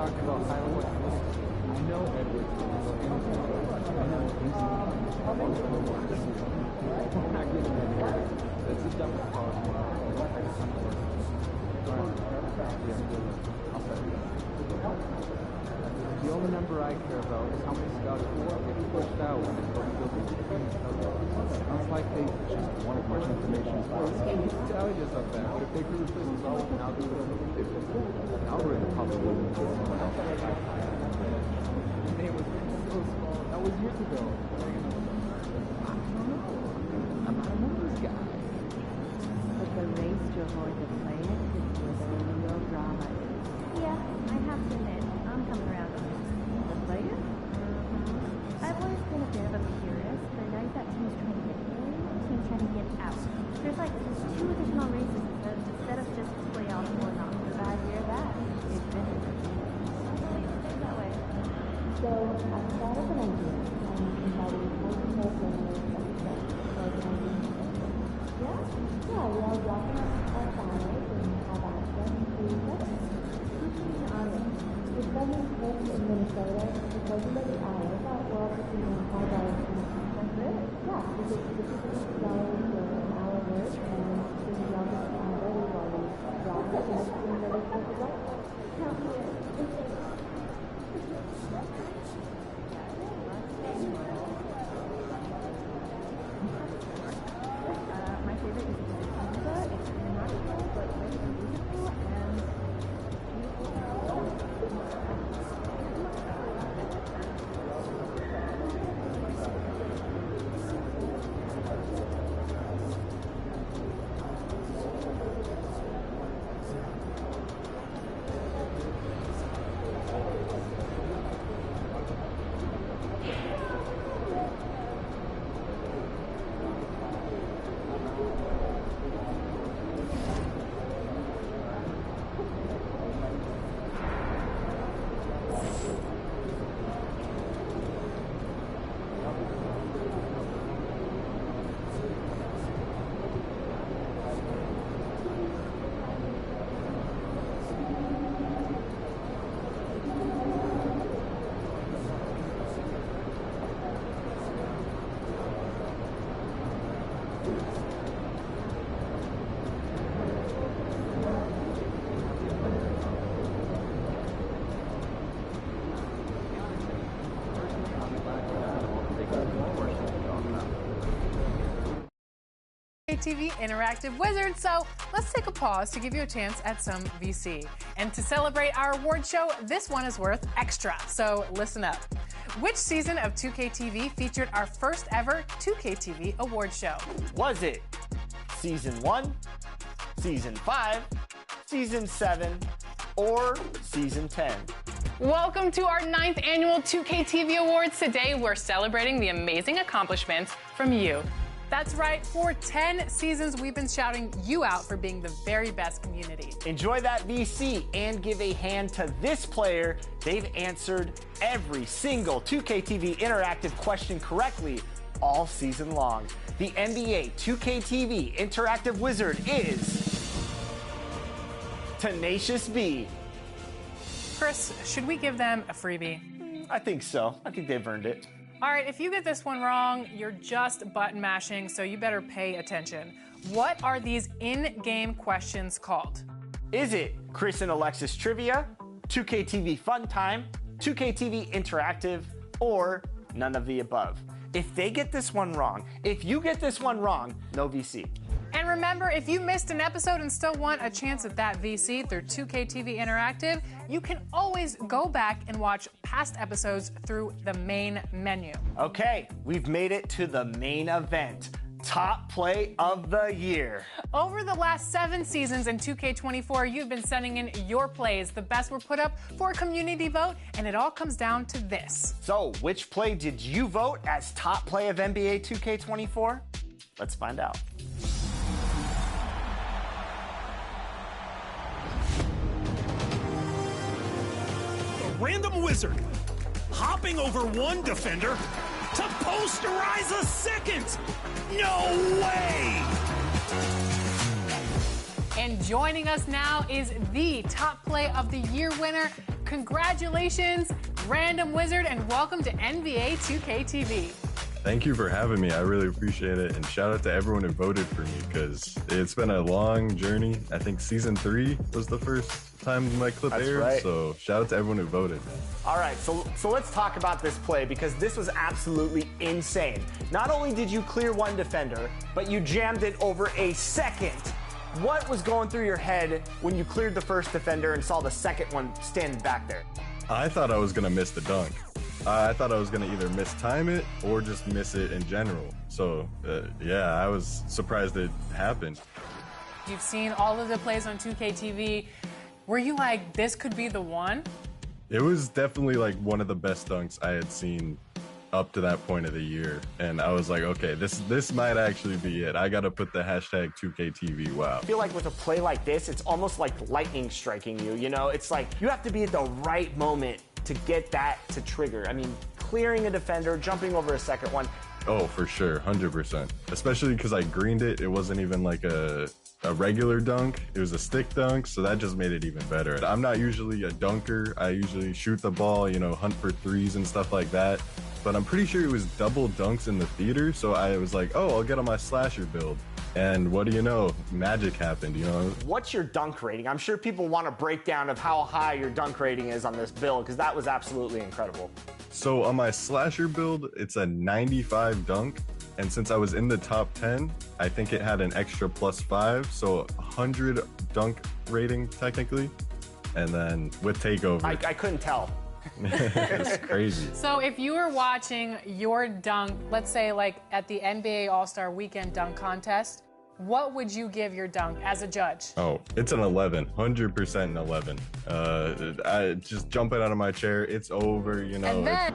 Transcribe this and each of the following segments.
talking about fireworks. I know Edward. I'm not getting anywhere. That's the dumbest part. The only number I care about is how many scouts get pushed out when it's going to go through the thing. Sounds like they just wanted much information. Tell you just up there, but if they could replace us all, now do it. The algorithm probably wouldn't do it. It was so small. That was years ago. I don't know. I'm not a numbers guy. But the race to avoid the player is where the real drama is. Yeah, I have to admit, I'm coming around on this. The player? I've always been a bit of a purist, but now you've got teams trying to get in, teams trying to get out. There's like 2 additional races instead of just playoffs or not. Did I hear that? It's been that way. So I thought of an idea and invited multiple players Yeah, we all walk our families and have access to weather. If someone lives in Minnesota, because you live in Iowa, we're all putting in $5 That's it? Yeah, because this is $50 for an hour work, and this is all just very well drop it, and it's really close to right. My favorite is Szn2. It's natural, but very beautiful and TV Interactive Wizards, so let's take a pause to give you a chance at some VC. And to celebrate our award show, this one is worth extra, so listen up. Which season of 2K TV featured our first ever 2K TV award show? Was it Season 1, Season 5, Season 7, or Season 10? Welcome to our 9th annual 2K TV Awards. Today, we're celebrating the amazing accomplishments from you. That's right, for 10 seasons, we've been shouting you out for being the very best community. Enjoy that VC and give a hand to this player. They've answered every single 2K TV Interactive question correctly all season long. The NBA 2K TV Interactive Wizard is Tenacious B. Chris, should we give them a freebie? I think so. I think they've earned it. All right, if you get this one wrong, you're just button mashing, so you better pay attention. What are these in-game questions called? Is it Chris and Alexis Trivia, 2K TV Fun Time, 2K TV Interactive, or none of the above? If they get this one wrong, if you get this one wrong, no VC. And remember, if you missed an episode and still want a chance at that VC through 2K TV Interactive, you can always go back and watch past episodes through the main menu. Okay, we've made it to the main event. Top play of the year. Over the last 7 seasons in 2K24, you've been sending in your plays. The best were put up for a community vote, and it all comes down to this. So, which play did you vote as top play of NBA 2K24? Let's find out. Random wizard hopping over one defender to posterize a second. No way! And And joining us now is the top play of the year winner. Congratulations, Random Wizard, and welcome to NBA 2K TV. Thank you for having me. I really appreciate it. And shout out to everyone who voted for me because it's been a long journey. I think season 3 was the first time my clip aired. Right. So shout out to everyone who voted. All right, so let's talk about this play because this was absolutely insane. Not only did you clear one defender, but you jammed it over a second. What was going through your head when you cleared the first defender and saw the second one standing back there? I thought I was going to miss the dunk. I thought I was going to either mistime it or just miss it in general. So, yeah, I was surprised it happened. You've seen all of the plays on 2K TV. Were you like, this could be the one? It was definitely like one of the best dunks I had seen up to that point of the year. And I was like, okay, this might actually be it. I got to put the hashtag 2KTV wow. I feel like with a play like this, it's almost like lightning striking you, you know? It's like you have to be at the right moment to get that to trigger. I mean, clearing a defender, jumping over a second one. Oh, for sure, 100%. Especially because I greened it. It wasn't even like a regular dunk. It was a stick dunk, so that just made it even better. I'm not usually a dunker. I usually shoot the ball, you know, hunt for threes and stuff like that. But I'm pretty sure it was double dunks in the theater, so I was like, oh, I'll get on my slasher build. And what do you know? Magic happened, you know? What's your dunk rating? I'm sure people want a breakdown of how high your dunk rating is on this build, because that was absolutely incredible. So on my slasher build, it's a 95 dunk. And since I was in the top 10, I think it had an extra +5, so 100 dunk rating technically. And then with takeover. I couldn't tell. It's crazy. So if you were watching your dunk, let's say like at the NBA All-Star Weekend dunk contest, what would you give your dunk as a judge? Oh, it's an 11, 100% an 11. I just jumping out of my chair, it's over, you know. And then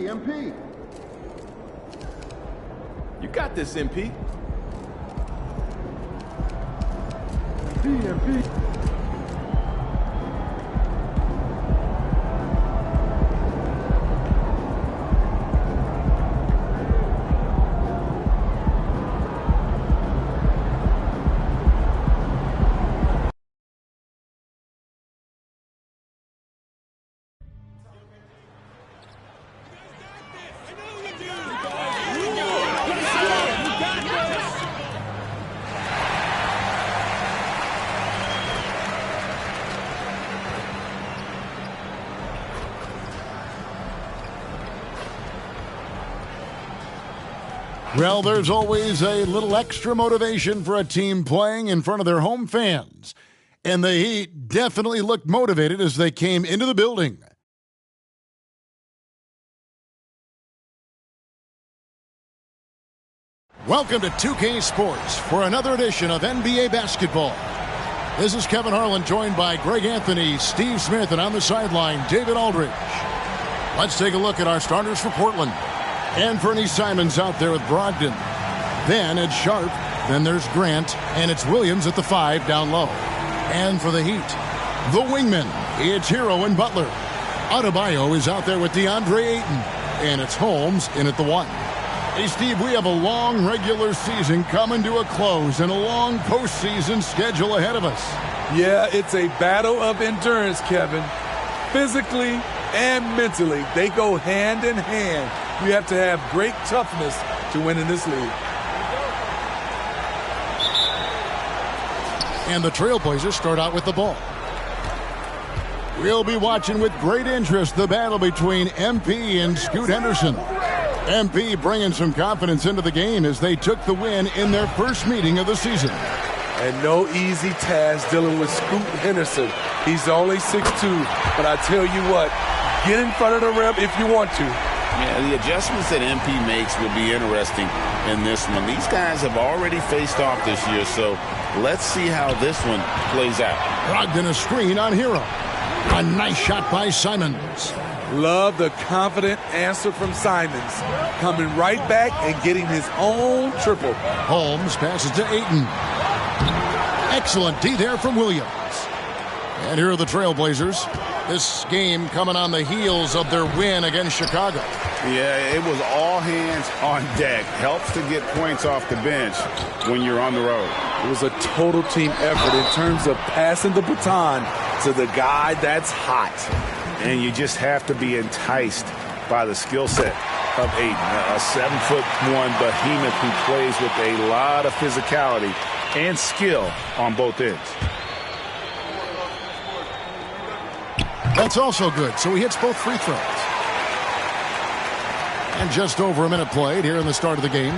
MP. You got this, MP. MP. Well, there's always a little extra motivation for a team playing in front of their home fans. And the Heat definitely looked motivated as they came into the building. Welcome to 2K Sports for another edition of NBA basketball. This is Kevin Harlan, joined by Greg Anthony, Steve Smith, and on the sideline, David Aldridge. Let's take a look at our starters for Portland. Anthony Simons out there with Brogdon. Then it's Sharp. Then there's Grant. And it's Williams at the 5 down low. And for the Heat, the wingmen, it's Hero and Butler. Adebayo is out there with DeAndre Ayton. And it's Holmes in at the 1. Hey, Steve, we have a long regular season coming to a close and a long postseason schedule ahead of us. Yeah, it's a battle of endurance, Kevin. Physically and mentally, they go hand in hand. You have to have great toughness to win in this league. And the Trailblazers start out with the ball. We'll be watching with great interest the battle between MP and Scoot Henderson. MP bringing some confidence into the game as they took the win in their first meeting of the season. And no easy task dealing with Scoot Henderson. He's only 6'2", but I tell you what, get in front of the rim if you want to. Yeah, the adjustments that MP makes will be interesting in this one. These guys have already faced off this year, so let's see how this one plays out. Brogdon a screen on Hero. A nice shot by Simons. Love the confident answer from Simons, coming right back and getting his own triple. Holmes passes to Ayton. Excellent D there from Williams. And here are the Trailblazers. This game coming on the heels of their win against Chicago. Yeah, it was all hands on deck. Helps to get points off the bench when you're on the road. It was a total team effort in terms of passing the baton to the guy that's hot. And you just have to be enticed by the skill set of Ayton, a 7'1" behemoth who plays with a lot of physicality and skill on both ends. That's also good, so he hits both free throws. And just over a minute played here in the start of the game.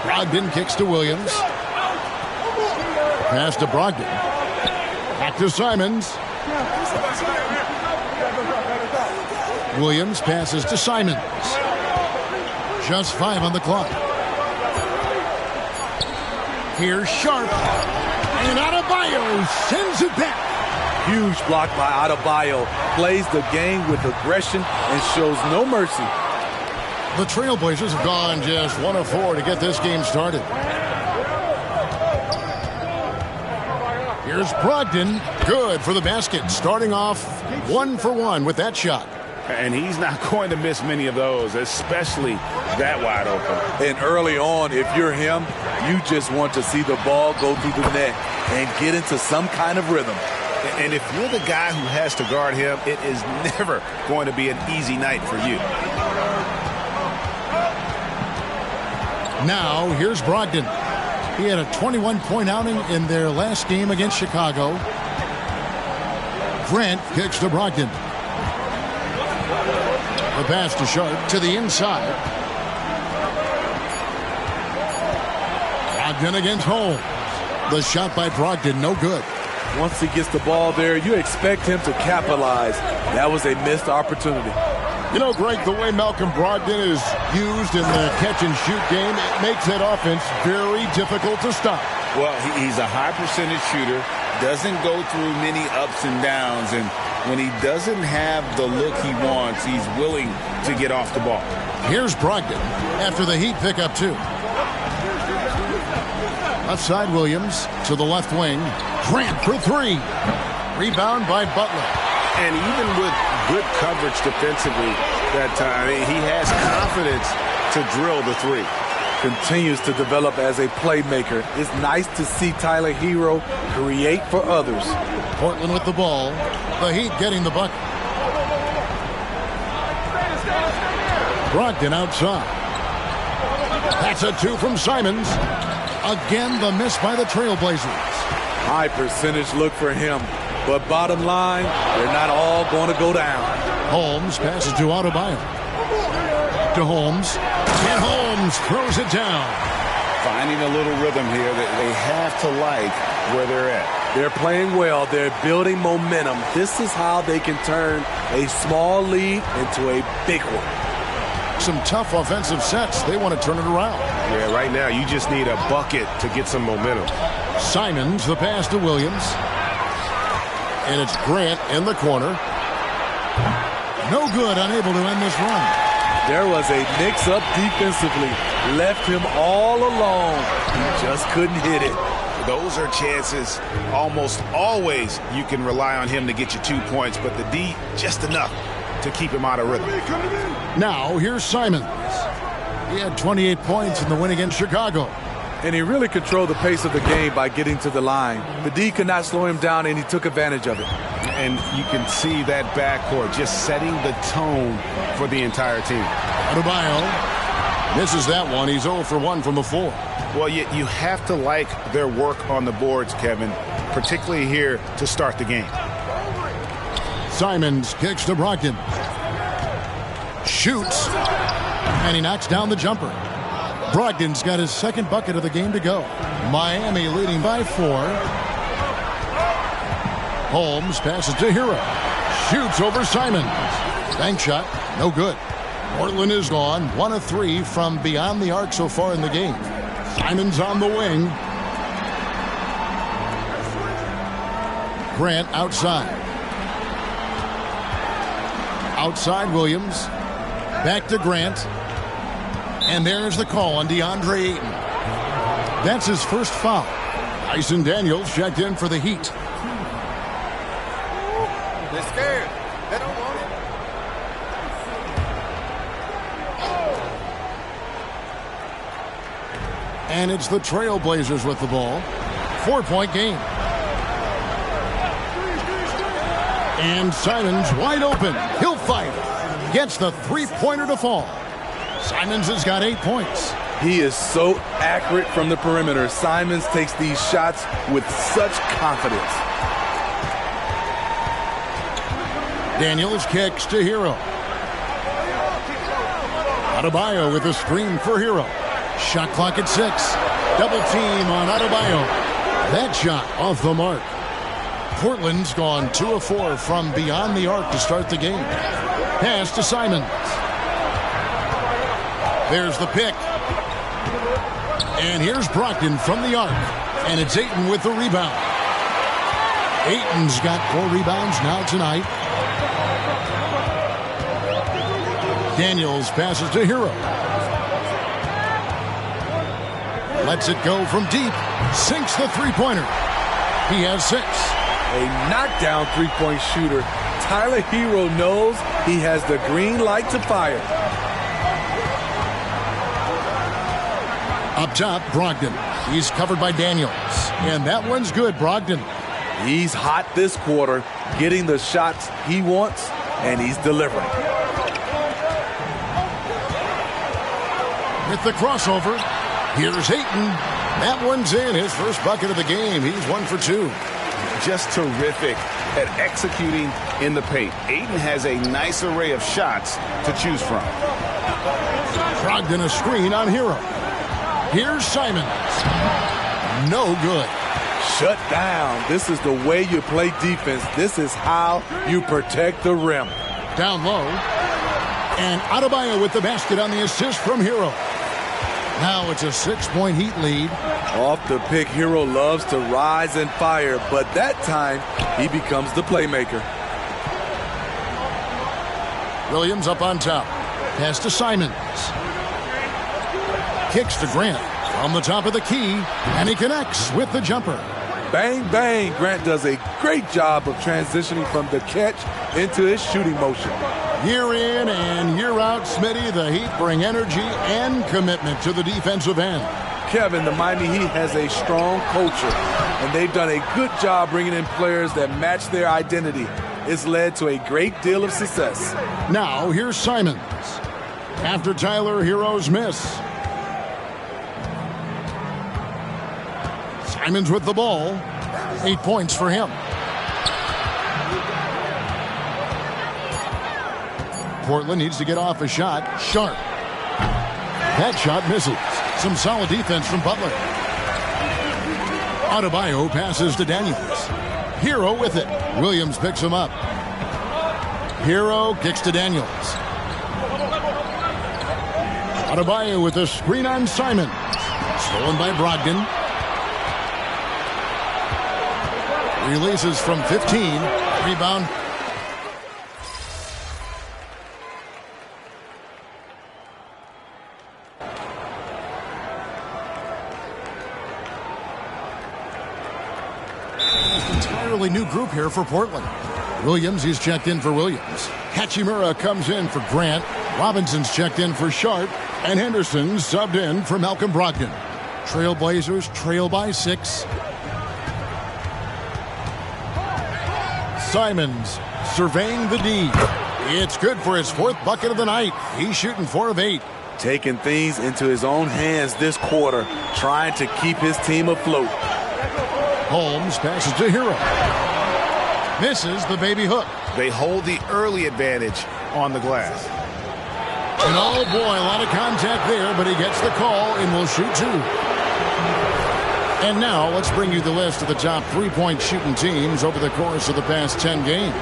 Brogdon kicks to Williams. Pass to Brogdon. Back to Simons. Williams passes to Simons. Just 5 on the clock. Here's Sharp. And Adebayo sends it back. Huge block by Adebayo. Plays the game with aggression and shows no mercy. The Trailblazers have gone just 1 of 4 to get this game started. Here's Brogdon. Good for the basket. Starting off 1 for 1 with that shot. And he's not going to miss many of those, especially that wide open. And early on, if you're him, you just want to see the ball go through the net and get into some kind of rhythm. And if you're the guy who has to guard him, it is never going to be an easy night for you. Now, here's Brogdon. He had a 21-point outing in their last game against Chicago. Grant kicks to Brogdon. The pass to Sharp to the inside. Brogdon against Holmes. The shot by Brogdon, no good. Once he gets the ball there, you expect him to capitalize. That was a missed opportunity. You know, Greg, the way Malcolm Brogdon is used in the catch-and-shoot game, it makes that offense very difficult to stop. Well, he's a high percentage shooter, doesn't go through many ups and downs, and when he doesn't have the look he wants, he's willing to get off the ball. Here's Brogdon after the Heat pick up 2. Left side Williams to the left wing. Grant for 3. Rebound by Butler. And even with good coverage defensively that time, he has confidence to drill the 3. Continues to develop as a playmaker. It's nice to see Tyler Hero create for others. Portland with the ball. The Heat getting the bucket. Brogdon outside. That's a 2 from Simons. Again, the miss by the Trailblazers. High percentage look for him. But bottom line, they're not all going to go down. Holmes passes to Adebayo. To Holmes. And Holmes throws it down. Finding a little rhythm here that they have to like where they're at. They're playing well. They're building momentum. This is how they can turn a small lead into a big one. Some tough offensive sets. They want to turn it around. Yeah, right now you just need a bucket to get some momentum. Simons, the pass to Williams. And it's Grant in the corner. No good, unable to end this run. There was a mix-up defensively. Left him all alone. He just couldn't hit it. Those are chances almost always you can rely on him to get you 2 points, but the D just enough to keep him out of rhythm. Now, here's Simons. He had 28 points in the win against Chicago. And he really controlled the pace of the game by getting to the line. The D could not slow him down, and he took advantage of it. And you can see that backcourt just setting the tone for the entire team. Adebayo misses that one. He's 0 for 1 from the floor. Well, you have to like their work on the boards, Kevin, particularly here to start the game. Simons kicks to Brogdon. Shoots. And he knocks down the jumper. Brogdon's got his second bucket of the game to go. Miami leading by 4. Holmes passes to Hero. Shoots over Simons. Bank shot. No good. Portland is gone. 1 of 3 from beyond the arc so far in the game. Simons on the wing. Grant outside. Outside Williams. Back to Grant. And there's the call on DeAndre Ayton. That's his first foul. Dyson Daniels checked in for the Heat. They're scared. They don't want it. And it's the Trailblazers with the ball. 4-point game. And Simons wide open. He'll fight. Gets the three-pointer to fall. Simons has got 8 points. He is so accurate from the perimeter. Simons takes these shots with such confidence. Daniels kicks to Hero. Adebayo with a screen for Hero. Shot clock at 6. Double team on Adebayo. That shot off the mark. Portland's gone 2 of 4 from beyond the arc to start the game. Pass to Simons. There's the pick. And here's Brogdon from the arc. And it's Ayton with the rebound. Ayton's got 4 rebounds now tonight. Daniels passes to Hero. Lets it go from deep. Sinks the three-pointer. He has 6. A knockdown three-point shooter. Tyler Hero knows he has the green light to fire. Up top, Brogdon. He's covered by Daniels. And that one's good, Brogdon. He's hot this quarter, getting the shots he wants, and he's delivering. With the crossover, here's Ayton. That one's in. His first bucket of the game. He's 1 for 2. Just terrific at executing in the paint. Ayton has a nice array of shots to choose from. Brogdon a screen on Hero. Here's Simons. No good. Shut down. This is the way you play defense. This is how you protect the rim. Down low. And Adebayo with the basket on the assist from Hero. Now it's a 6-point Heat lead. Off the pick, Hero loves to rise and fire, but that time he becomes the playmaker. Williams up on top. Pass to Simons. Kicks to Grant from the top of the key, and he connects with the jumper. Bang, bang. Grant does a great job of transitioning from the catch into his shooting motion. Year in and year out, Smitty, the Heat bring energy and commitment to the defensive end. Kevin, the Miami Heat has a strong culture, and they've done a good job bringing in players that match their identity. It's led to a great deal of success. Now, here's Simons. After Tyler Hero's miss. Simons with the ball. 8 points for him. Portland needs to get off a shot. Sharp. That shot misses. Some solid defense from Butler. Adebayo passes to Daniels. Hero with it. Williams picks him up. Hero kicks to Daniels. Adebayo with a screen on Simons. Stolen by Brogdon. Releases from 15. Rebound. Entirely new group here for Portland. Williams, he's checked in for Williams. Hachimura comes in for Grant. Robinson's checked in for Sharp. And Henderson subbed in for Malcolm Brogdon. Trailblazers trail by 6. Simons surveying the D. It's good for his 4th bucket of the night. He's shooting 4 of 8. Taking things into his own hands this quarter, trying to keep his team afloat. Holmes passes to Hero. Misses the baby hook. They hold the early advantage on the glass. And oh boy, a lot of contact there, but he gets the call and will shoot 2. And now let's bring you the list of the top 3-point shooting teams over the course of the past 10 games.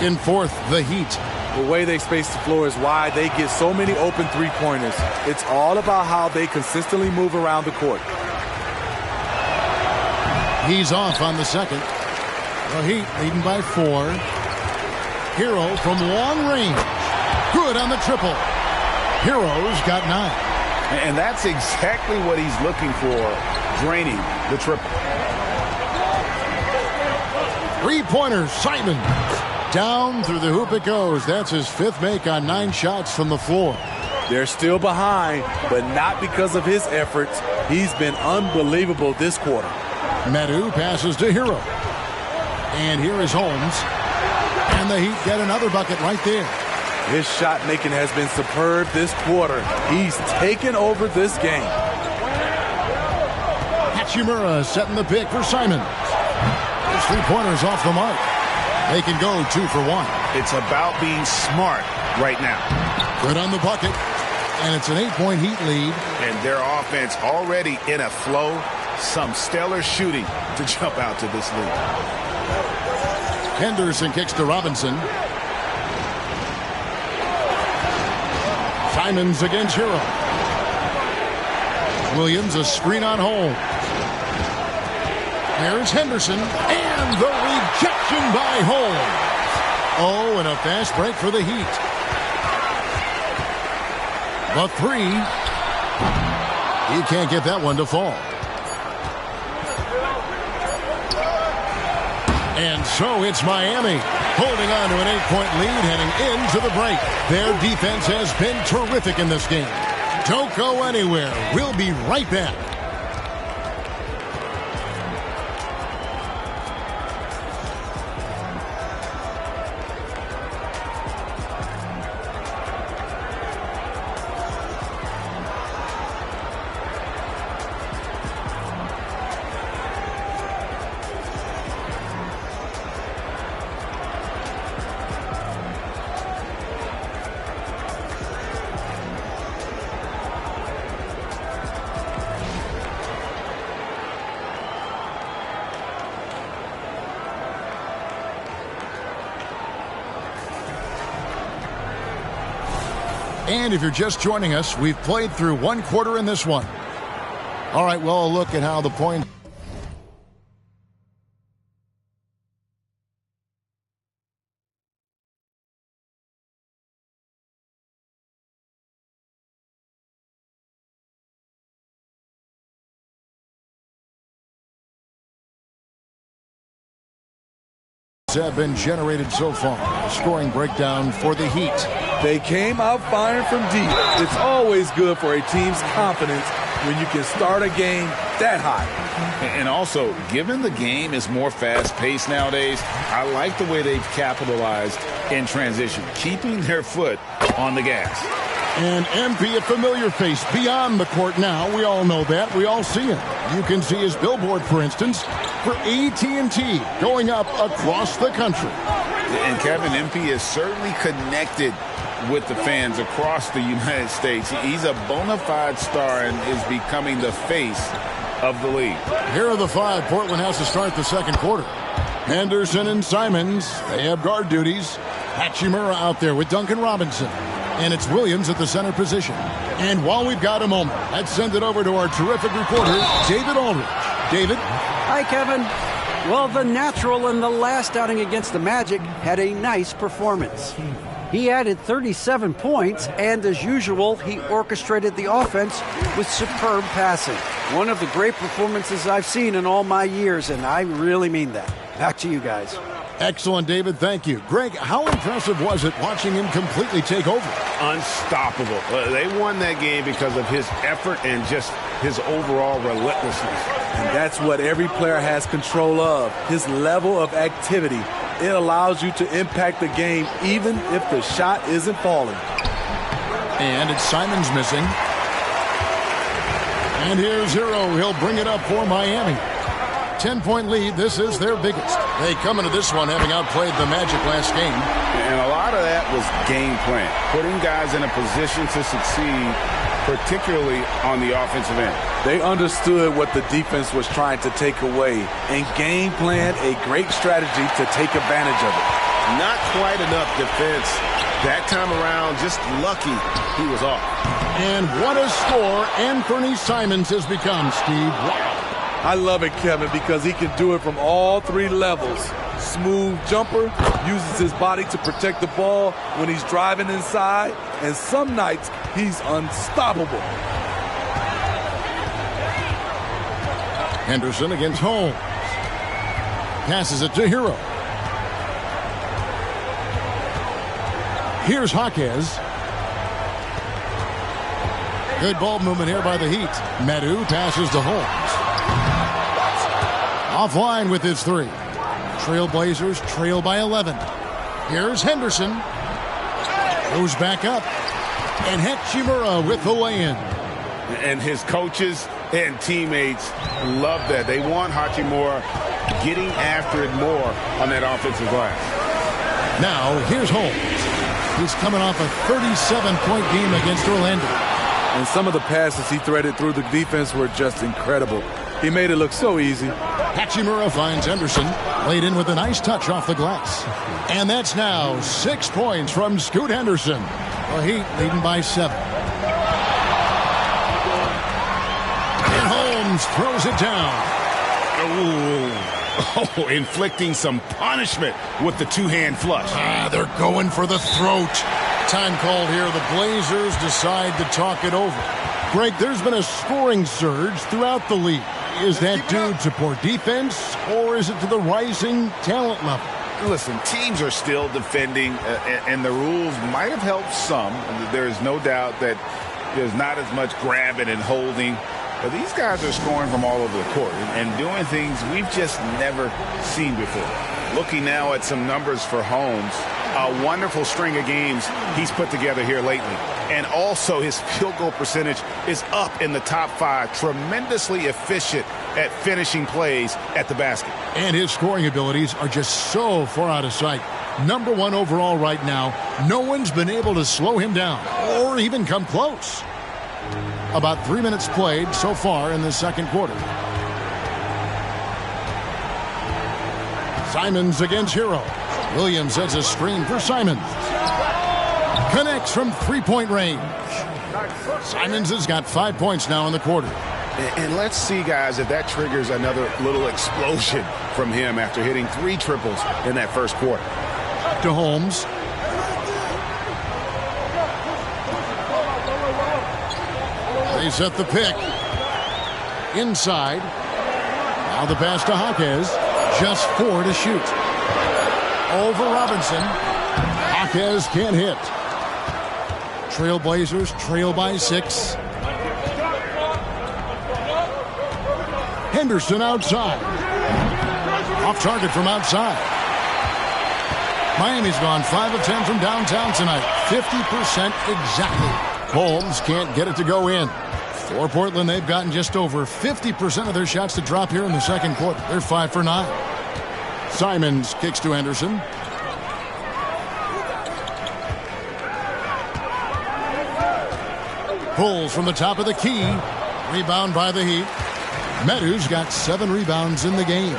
In 4th, the Heat. The way they space the floor is why they get so many open three-pointers. It's all about how they consistently move around the court. He's off on the second. The Heat leading by 4. Hero from long range. Good on the triple. Hero's got 9. And that's exactly what he's looking for, draining the triple. 3-pointer, Simon. Down through the hoop it goes. That's his 5th make on 9 shots from the floor. They're still behind, but not because of his efforts. He's been unbelievable this quarter. Medu passes to Hero. And here is Holmes. And the Heat get another bucket right there. His shot making has been superb this quarter. He's taken over this game. Hachimura setting the pick for Simon. His 3-pointer's off the mark. They can go 2 for 1. It's about being smart right now. Good on the bucket. And it's an 8-point Heat lead. And their offense already in a flow. Some stellar shooting to jump out to this lead. Henderson kicks to Robinson. Simons against Hero. Williams a screen on Holmes. There's Henderson. And the rejection by Holmes. Oh, and a fast break for the Heat. The 3. He can't get that one to fall. And so it's Miami holding on to an 8-point lead heading into the break. Their defense has been terrific in this game. Don't go anywhere. We'll be right back. And if you're just joining us, we've played through 1 quarter in this one. All right, well, a look at how the points have been generated so far. Scoring breakdown for the Heat. They came out firing from deep. It's always good for a team's confidence when you can start a game that high. And also, given the game is more fast-paced nowadays, I like the way they've capitalized in transition, keeping their foot on the gas. And MP, a familiar face beyond the court now. We all know that. We all see him. You can see his billboard, for instance, for AT&T going up across the country. And Kevin, MP is certainly connected with the fans across the United States. He's a bona fide star and is becoming the face of the league. Here are the 5. Portland has to start the second quarter. Henderson and Simons, they have guard duties. Hachimura out there with Duncan Robinson. And it's Williams at the center position. And while we've got a moment, let's send it over to our terrific reporter, David Aldridge. David? Hi, Kevin. Well, the natural in the last outing against the Magic had a nice performance. He added 37 points, and as usual, he orchestrated the offense with superb passing. One of the great performances I've seen in all my years, and I really mean that. Back to you guys. Excellent, David. Thank you. Greg, how impressive was it watching him completely take over? Unstoppable. They won that game because of his effort and just his overall relentlessness. And that's what every player has control of, his level of activity. It allows you to impact the game even if the shot isn't falling. And it's Simons missing. And here's Hero. He'll bring it up for Miami. 10-point lead. This is their biggest. They come into this one having outplayed the Magic last game. And a lot of that was game plan. Putting guys in a position to succeed, particularly on the offensive end. They understood what the defense was trying to take away and game planned a great strategy to take advantage of it. Not quite enough defense that time around. Just lucky he was off. And what a score Anthony Simons has become, Steve. Wow. I love it, Kevin, because he can do it from all three levels. Smooth jumper, uses his body to protect the ball when he's driving inside, and some nights he's unstoppable. Henderson against Holmes. Passes it to Hero. Here's Jaquez. Good ball movement here by the Heat. Medu passes to Holmes. Offline with his three. Trailblazers trail by 11. Here's Henderson. Goes back up. And Hachimura with the lay-in. And his coaches and teammates love that. They want Hachimura getting after it more on that offensive glass. Now, here's Holmes. He's coming off a 37-point game against Orlando. And some of the passes he threaded through the defense were just incredible. He made it look so easy. Hachimura finds Henderson. Laid in with a nice touch off the glass. And that's now 6 points from Scoot Henderson. The Heat leading by 7. And Holmes throws it down. Oh, inflicting some punishment with the two-hand flush. They're going for the throat. Time called here. The Blazers decide to talk it over. Greg, there's been a scoring surge throughout the league. Is that due to poor defense, or is it to the rising talent level? Listen, teams are still defending, and the rules might have helped some. There is no doubt that there's not as much grabbing and holding. But these guys are scoring from all over the court and doing things we've just never seen before. Looking now at some numbers for Holmes, a wonderful string of games he's put together here lately. And also his field goal percentage is up in the top 5. Tremendously efficient at finishing plays at the basket. And his scoring abilities are just so far out of sight. Number 1 overall right now. No one's been able to slow him down or even come close. About 3 minutes played so far in the second quarter. Simons against Hero. Williams has a screen for Simons. Connects from three-point range. Simons has got 5 points now in the quarter. And let's see, guys, if that triggers another little explosion from him after hitting 3 triples in that first quarter. To Holmes. They set the pick. Inside. Now the pass to Jaquez. Just 4 to shoot. Over Robinson. Jaquez can't hit. Trailblazers trail by 6. Henderson outside. Off target from outside. Miami's gone 5 of 10 from downtown tonight. 50% exactly. Holmes can't get it to go in. For Portland, they've gotten just over 50% of their shots to drop here in the second quarter. They're 5 for 9. Simons kicks to Henderson. Pulls from the top of the key. Rebound by the Heat. Medu's got 7 rebounds in the game.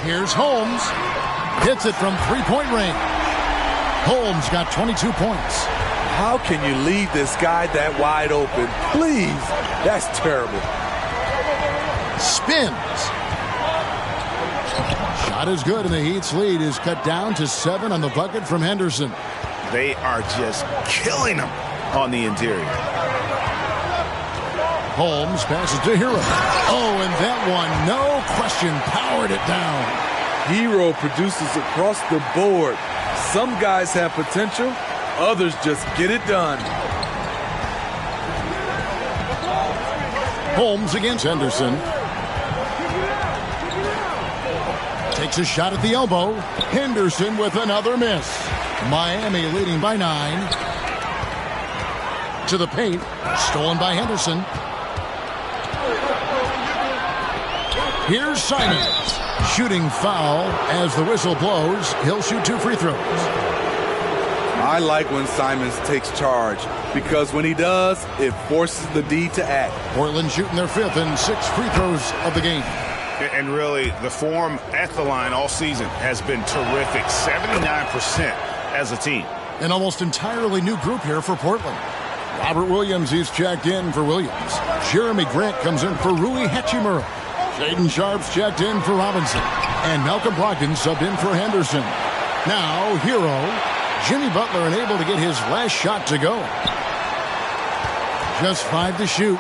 Here's Holmes. Hits it from three-point range. Holmes got 22 points. How can you leave this guy that wide open? Please. That's terrible. Spins. Shot is good, and the Heat's lead is cut down to 7 on the bucket from Henderson. They are just killing them on the interior. Holmes passes to Hero. Oh, and that one, no question, powered it down. Hero produces across the board. Some guys have potential, others just get it done. Holmes against Henderson. Takes a shot at the elbow. Henderson with another miss. Miami leading by 9. To the paint. Stolen by Henderson. Here's Simons. Shooting foul as the whistle blows. He'll shoot 2 free throws. I like when Simons takes charge because when he does, it forces the D to act. Portland shooting their 5th and 6 free throws of the game. And really, the form at the line all season has been terrific. 79% as a team. An almost entirely new group here for Portland. Robert Williams is checked in for Williams. Jeremy Grant comes in for Rui Hachimura. Shaden Sharp's checked in for Robinson. And Malcolm Brogdon subbed in for Henderson. Now, Hero, Jimmy Butler unable to get his last shot to go. Just 5 to shoot.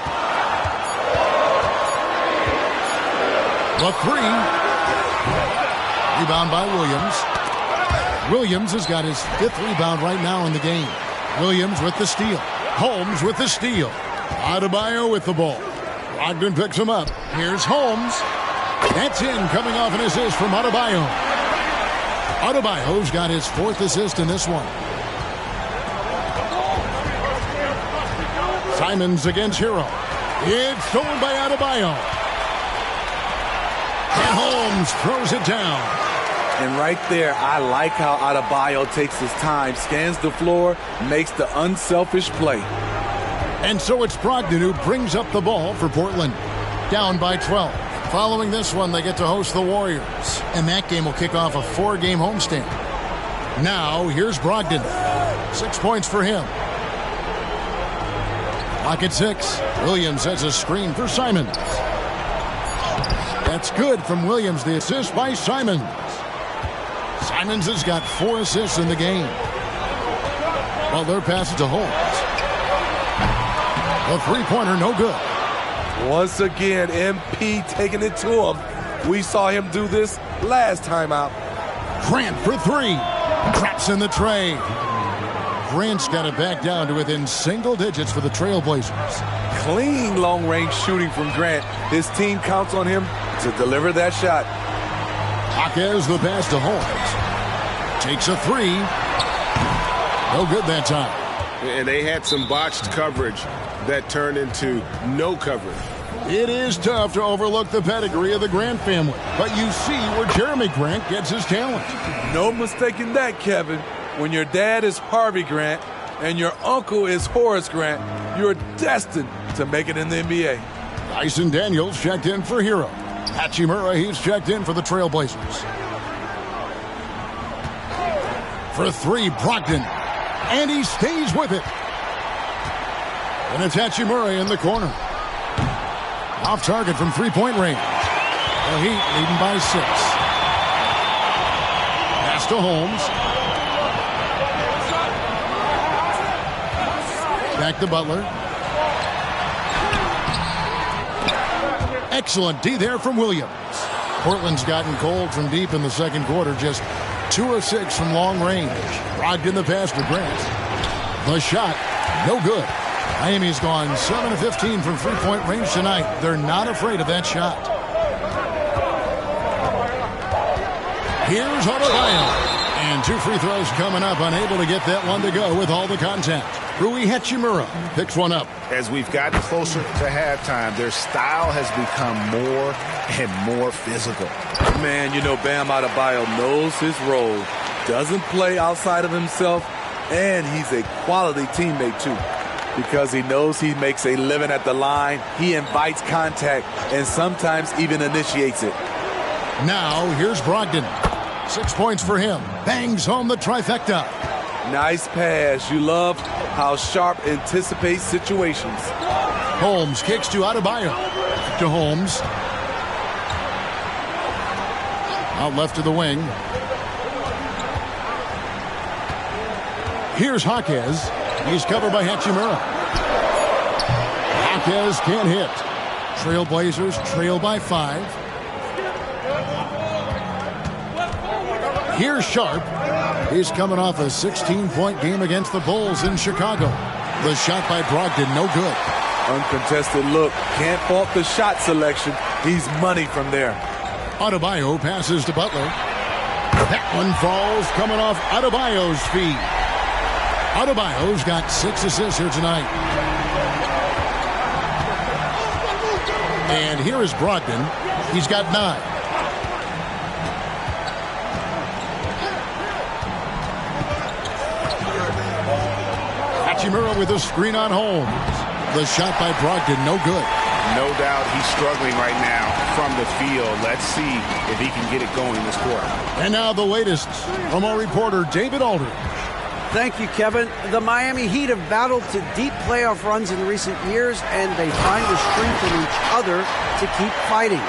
The 3. Rebound by Williams. Williams has got his 5th rebound right now in the game. Williams with the steal. Holmes with the steal. Adebayo with the ball. Brogdon picks him up. Here's Holmes. That's in, coming off an assist from Adebayo. Adebayo's got his 4th assist in this one. Simons against Hero. It's stolen by Adebayo. And Holmes throws it down. And right there, I like how Adebayo takes his time, scans the floor, makes the unselfish play. And so it's Brogdon who brings up the ball for Portland. Down by 12. Following this one, they get to host the Warriors. And that game will kick off a 4-game homestand. Now, here's Brogdon. 6 points for him. Clock at 6. Williams has a screen for Simons. That's good from Williams. The assist by Simons. Simons has got 4 assists in the game. Butler passes to Holmes. A 3-pointer, no good. Once again, MP taking it to him. We saw him do this last time out. Grant for 3. Traps in the tray. Grant's got it back down to within single digits for the Trailblazers. Clean long-range shooting from Grant. His team counts on him to deliver that shot. Jaquez the pass to Holmes. Takes a 3. No good that time. And they had some botched coverage that turned into no coverage. It is tough to overlook the pedigree of the Grant family, but you see where Jeremy Grant gets his talent. No mistaking that, Kevin. When your dad is Harvey Grant and your uncle is Horace Grant, you're destined to make it in the NBA. Dyson Daniels checked in for Hero. Hachimura, he's checked in for the Trailblazers. For 3, Brogdon. And he stays with it. And it's Hachimura in the corner. Off target from 3-point range. The Heat leading by 6. Pass to Holmes. Back to Butler. Excellent D there from Williams. Portland's gotten cold from deep in the second quarter. Just 2 of 6 from long range. Brogdon the pass to Grant. The shot, no good. Miami's gone 7 of 15 from 3-point range tonight. They're not afraid of that shot. Here's Adebayo. And 2 free throws coming up. Unable to get that one to go with all the contact. Rui Hachimura picks one up. As we've gotten closer to halftime, their style has become more and more physical. Man, you know, Bam Adebayo knows his role, doesn't play outside of himself, and he's a quality teammate, too. Because he knows he makes a living at the line, he invites contact, and sometimes even initiates it. Now, here's Brogdon. 6 points for him. Bangs home the trifecta. Nice pass. You love how Sharp anticipates situations. Holmes kicks to Adebayo. Back to Holmes. Out left to the wing. Here's Jaquez. He's covered by Hachimura. Jaquez can't hit. Trailblazers trail by 5. Here's Sharp. He's coming off a 16-point game against the Bulls in Chicago. The shot by Brogdon, no good. Uncontested look. Can't fault the shot selection. He's money from there. Adebayo passes to Butler. That one falls coming off Adebayo's feet. Adebayo's got 6 assists here tonight. And here is Brogdon. He's got 9. Hachimura with a screen on Holmes. The shot by Brogdon, no good. No doubt he's struggling right now from the field. Let's see if he can get it going this quarter. And now the latest from our reporter, David Aldridge. Thank you, Kevin. The Miami Heat have battled to deep playoff runs in recent years, and they find the strength in each other to keep fighting.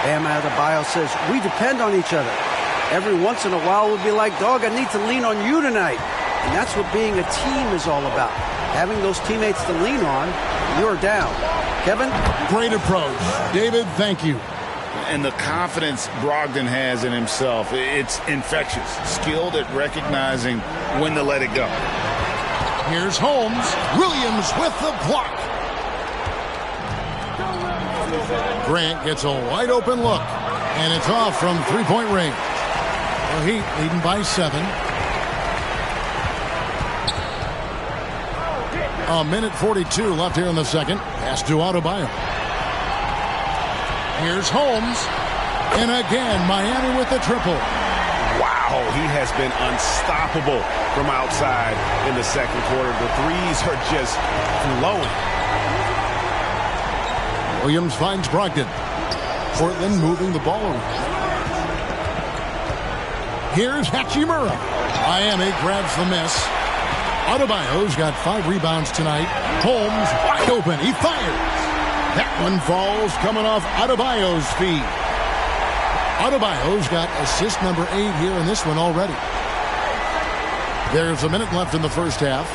Bam Adebayo says, we depend on each other. Every once in a while we'll be like, dog, I need to lean on you tonight. And that's what being a team is all about. Having those teammates to lean on, you're down. Kevin? Great approach. David, thank you. And the confidence Brogdon has in himself, it's infectious. Skilled at recognizing when to let it go. Here's Holmes. Williams with the block. Grant gets a wide open look, and it's off from three-point range. The Heat leading by 7. A minute 42 left here in the second. Pass to Adebayo. Here's Holmes. And again, Miami with the triple. Wow, he has been unstoppable from outside in the second quarter. The threes are just flowing. Williams finds Brogdon. Portland moving the ball around. Here's Hachimura. Miami grabs the miss. Adebayo's got 5 rebounds tonight. Holmes wide open. He fires. That one falls coming off Adebayo's feet. Adebayo's got assist number 8 here in this one already. There's a minute left in the first half.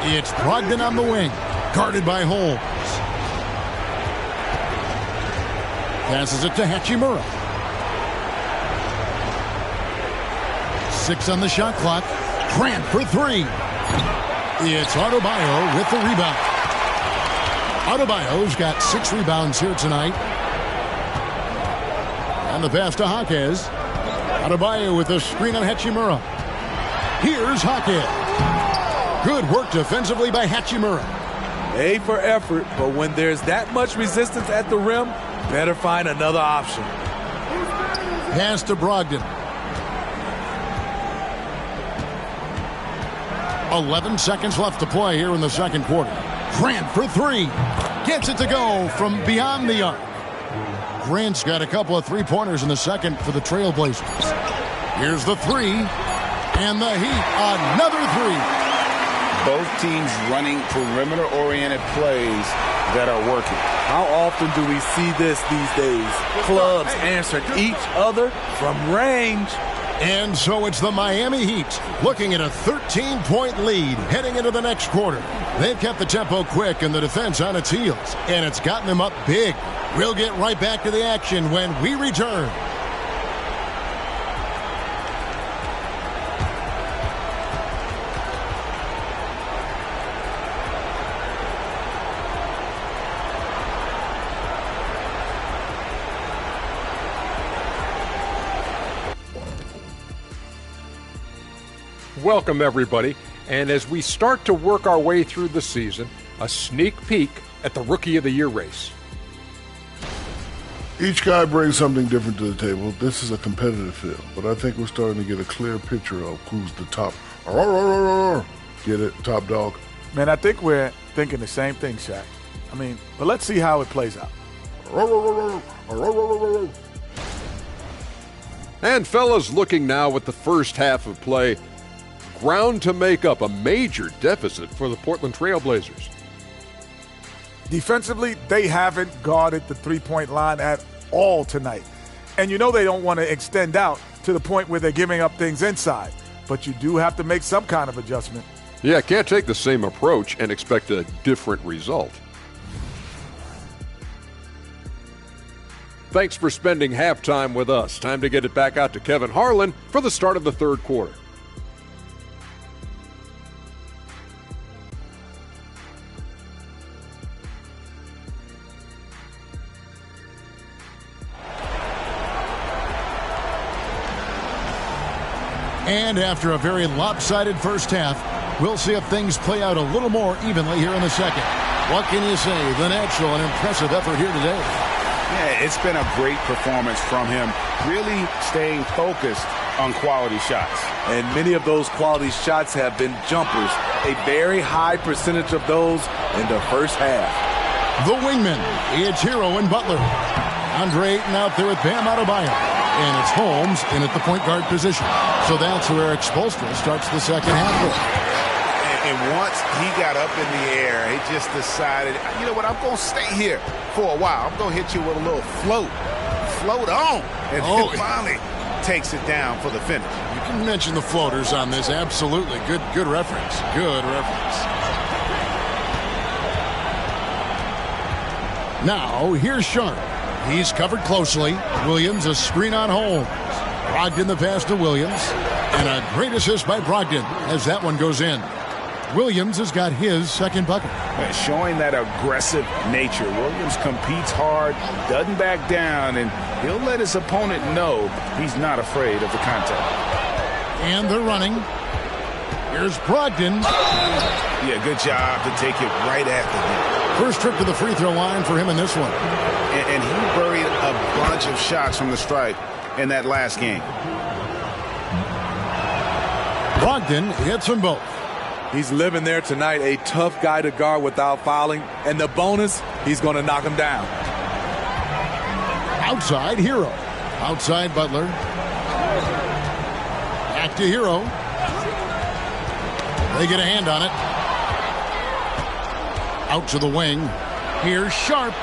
It's Brogdon on the wing, guarded by Holmes. Passes it to Hachimura. 6 on the shot clock. Grant for 3. It's Adebayo with the rebound. Adebayo's got 6 rebounds here tonight. And the pass to Jaquez. Adebayo with the screen on Hachimura. Here's Jaquez. Good work defensively by Hachimura. A for effort, but when there's that much resistance at the rim, better find another option. Pass to Brogdon. 11 seconds left to play here in the second quarter. Grant for 3. Gets it to go from beyond the arc. Grant's got a couple of three-pointers in the second for the Trailblazers. Here's the 3. And the Heat, another 3. Both teams running perimeter-oriented plays that are working. How often do we see this these days? Clubs answering each other from range. And so it's the Miami Heat looking at a 13-point lead heading into the next quarter. They've kept the tempo quick and the defense on its heels, and it's gotten them up big. We'll get right back to the action when we return. Welcome, everybody. And as we start to work our way through the season, a sneak peek at the Rookie of the Year race. Each guy brings something different to the table. This is a competitive field, but I think we're starting to get a clear picture of who's the top. Get it? Top dog. Man, I think we're thinking the same thing, Shaq. I mean, but let's see how it plays out. And fellas, looking now at the first half of play, ground to make up, a major deficit for the Portland Trailblazers. Defensively, they haven't guarded the three-point line at all tonight. And you know they don't want to extend out to the point where they're giving up things inside. But you do have to make some kind of adjustment. Yeah, can't take the same approach and expect a different result. Thanks for spending halftime with us. Time to get it back out to Kevin Harlan for the start of the third quarter. And after a very lopsided first half, we'll see if things play out a little more evenly here in the second. What can you say? The natural and impressive effort here today. Yeah, it's been a great performance from him, really staying focused on quality shots. And many of those quality shots have been jumpers, a very high percentage of those in the first half. The wingman, it's Hero and Butler. Andre Ayton out there with Bam Adebayo. And it's Holmes in at the point guard position. So that's where Eric Spoelstra starts the second half with. And once he got up in the air, he just decided, you know what, I'm going to stay here for a while. I'm going to hit you with a little float. Float on. And then finally takes it down for the finish. You can mention the floaters on this. Absolutely. Good reference. Good reference. Now, here's Sharp. He's covered closely. Williams, a screen on Holmes. Brogdon the pass to Williams. And a great assist by Brogdon as that one goes in. Williams has got his second bucket. Showing that aggressive nature. Williams competes hard, doesn't back down, and he'll let his opponent know he's not afraid of the contact. And they're running. Here's Brogdon. Yeah, good job to take it right after him. First trip to the free throw line for him in this one. And he buried a bunch of shots from the stripe in that last game. Brogdon hits them both. He's living there tonight, a tough guy to guard without fouling. And the bonus, he's going to knock him down. Outside, Hero. Outside, Butler. Back to Hero. They get a hand on it. Out to the wing. Here's Sharp.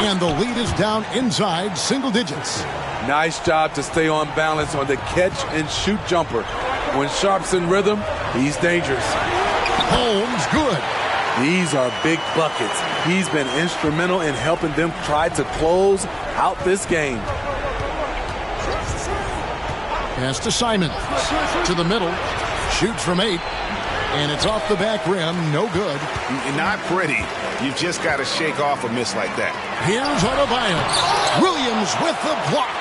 And the lead is down inside single digits. Nice job to stay on balance on the catch and shoot jumper. When Sharp's in rhythm, he's dangerous. Holmes, good. These are big buckets. He's been instrumental in helping them try to close out this game. Pass to Simon. To the middle. Shoots from 8. And it's off the back rim. No good. Not pretty. You've just got to shake off a miss like that. Here's Adebayo. Williams with the block.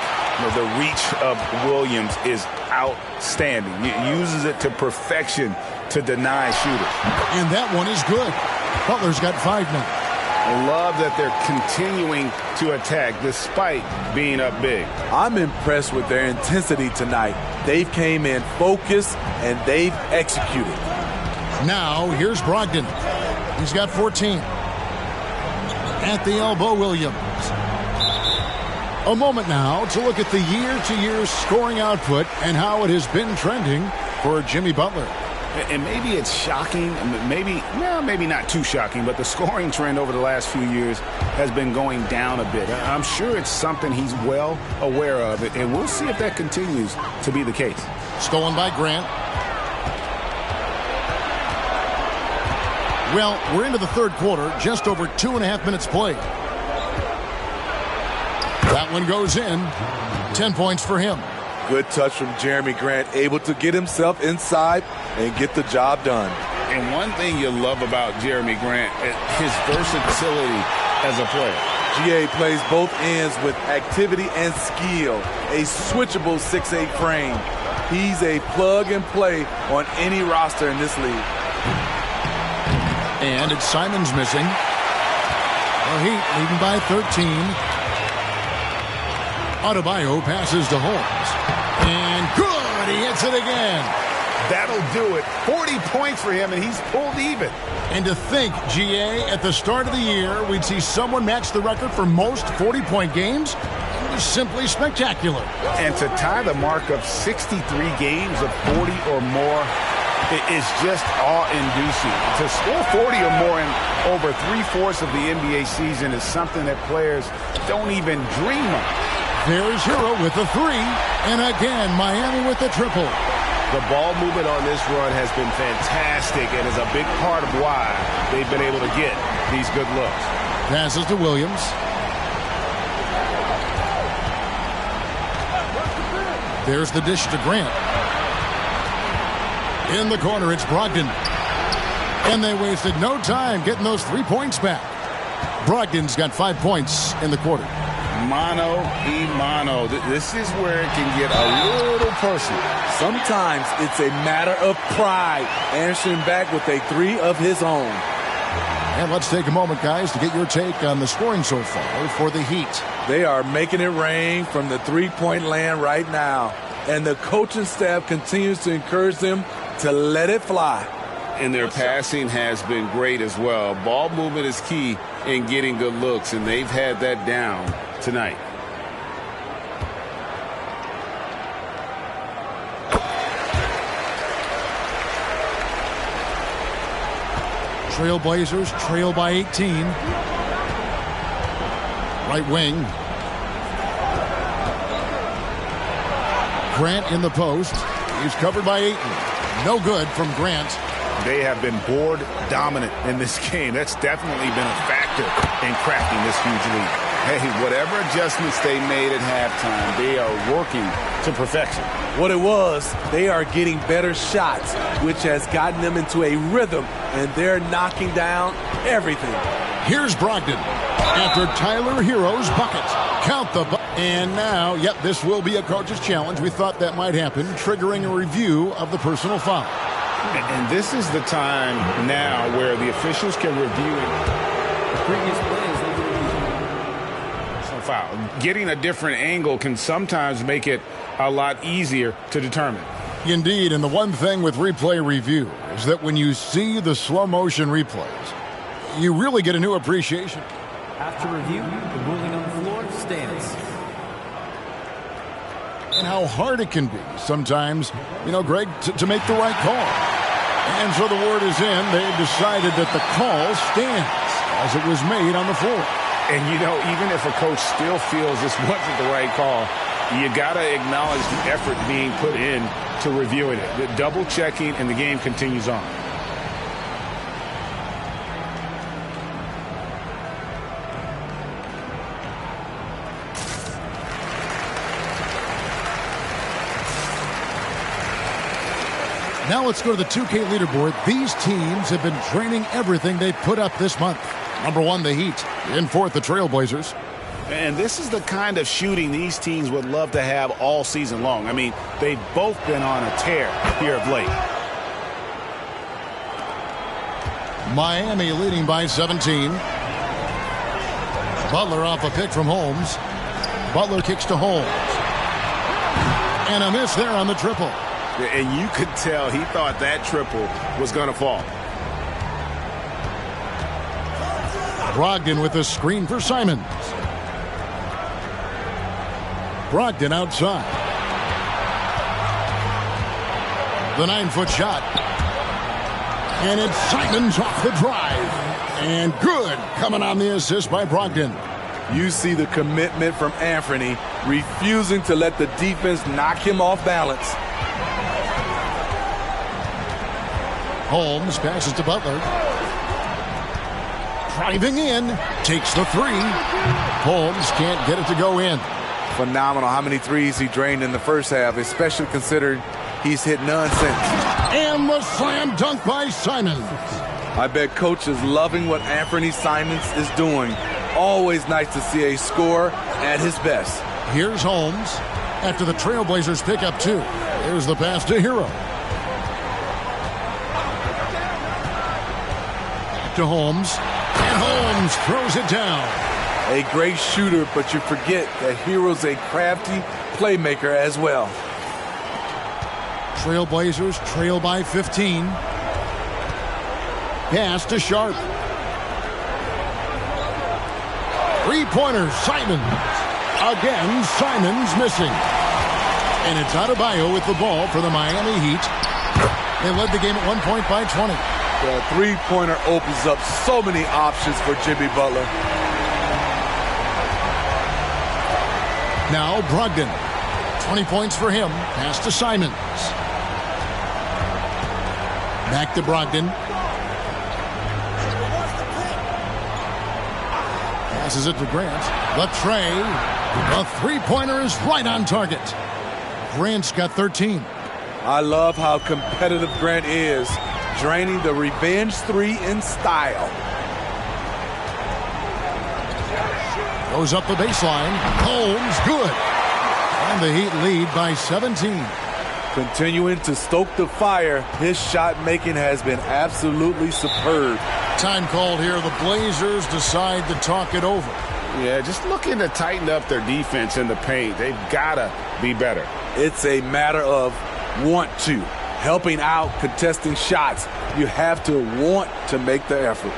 The reach of Williams is outstanding. He uses it to perfection to deny shooters. And that one is good. Butler's got 5 now. I love that they're continuing to attack despite being up big. I'm impressed with their intensity tonight. They've came in focused and they've executed. Now, here's Brogdon. He's got 14. At the elbow, Williams. A moment now to look at the year-to-year scoring output and how it has been trending for Jimmy Butler. And maybe it's shocking, maybe not too shocking, but the scoring trend over the last few years has been going down a bit. I'm sure it's something he's well aware of, and we'll see if that continues to be the case. Stolen by Grant. Well, we're into the third quarter, just over 2.5 minutes played. That one goes in. 10 points for him. Good touch from Jeremy Grant, able to get himself inside and get the job done. And one thing you love about Jeremy Grant, his versatility as a player. GA plays both ends with activity and skill. A switchable 6'8" frame. He's a plug-and-play on any roster in this league. And it's Simons missing. The Heat leading by 13. Adebayo passes to Holmes. And good! He hits it again. That'll do it. 40 points for him, and he's pulled even. And to think, GA, at the start of the year, we'd see someone match the record for most 40-point games. It was simply spectacular. And to tie the mark of 63 games of 40 or more, it is just awe-inducing. To score 40 or more in over 3/4 of the NBA season is something that players don't even dream of. There's Hero with the 3, and again, Miami with the triple. The ball movement on this run has been fantastic and is a big part of why they've been able to get these good looks. Passes to Williams. There's the dish to Grant. In the corner, it's Brogdon. And they wasted no time getting those 3 points back. Brogdon's got 5 points in the quarter. Mano y mano. This is where it can get a little personal. Sometimes it's a matter of pride, answering back with a 3 of his own. And let's take a moment, guys, to get your take on the scoring so far for the Heat. They are making it rain from the three-point land right now. And the coaching staff continues to encourage them to let it fly. And their passing has been great as well. Ball movement is key in getting good looks, and they've had that down tonight. Trailblazers trail by 18. Right wing. Grant in the post. He's covered by Ayton. No good from Grant. They have been board dominant in this game. That's definitely been a factor in cracking this huge lead. Hey, whatever adjustments they made at halftime, they are working to perfection. What it was, they are getting better shots, which has gotten them into a rhythm, and they're knocking down everything. Here's Brogdon after Tyler Hero's bucket. Count the bucket. And now, this will be a coach's challenge. We thought that might happen, triggering a review of the personal foul. And this is the time now where the officials can review it. The previous play is personal foul. Getting a different angle can sometimes make it a lot easier to determine. Indeed, and the one thing with replay review is that when you see the slow motion replays, you really get a new appreciation. After review, the ruling on the floor stands. And how hard it can be sometimes, Greg, to make the right call. And so the word is in. They've decided that the call stands as it was made on the floor. And, even if a coach still feels this wasn't the right call, you got to acknowledge the effort being put in to reviewing it. The double checking, and the game continues on. Now let's go to the 2K leaderboard. These teams have been training everything they put up this month. Number 1, the Heat. In 4th, the Trailblazers. And this is the kind of shooting these teams would love to have all season long. I mean, they've both been on a tear here of late. Miami leading by 17. Butler off a pick from Holmes. Butler kicks to Holmes. And a miss there on the triple. And you could tell he thought that triple was going to fall. Brogdon with a screen for Simons. Brogdon outside. The 9-foot shot. And it's Simons off the drive. And good coming on the assist by Brogdon. You see the commitment from Anthony, refusing to let the defense knock him off balance. Holmes passes to Butler. Driving in. Takes the 3. Holmes can't get it to go in. Phenomenal how many threes he drained in the first half, especially considering he's hit none since. And the slam dunk by Simons. I bet coach is loving what Anthony Simons is doing. Always nice to see a scorer at his best. Here's Holmes after the Trailblazers pick up 2. Here's the pass to Hero. To Holmes, and Holmes throws it down. A great shooter, but you forget that Hero's a crafty playmaker as well. Trailblazers trail by 15. Pass to Sharp. 3-pointer, Simons. Again, Simons missing. And it's Adebayo with the ball for the Miami Heat. They led the game at 1 point by 20. The 3-pointer opens up so many options for Jimmy Butler. Now Brogdon. 20 points for him. Pass to Simons. Back to Brogdon. Passes it to Grant. The tray. The 3-pointer is right on target. Grant's got 13. I love how competitive Grant is, draining the revenge 3 in style. Goes up the baseline. Holmes, good. And the Heat lead by 17. Continuing to stoke the fire, his shot making has been absolutely superb. Time called here. The Blazers decide to talk it over. Yeah, just looking to tighten up their defense in the paint. They've got to be better. It's a matter of want to. Helping out, contesting shots. You have to want to make the effort.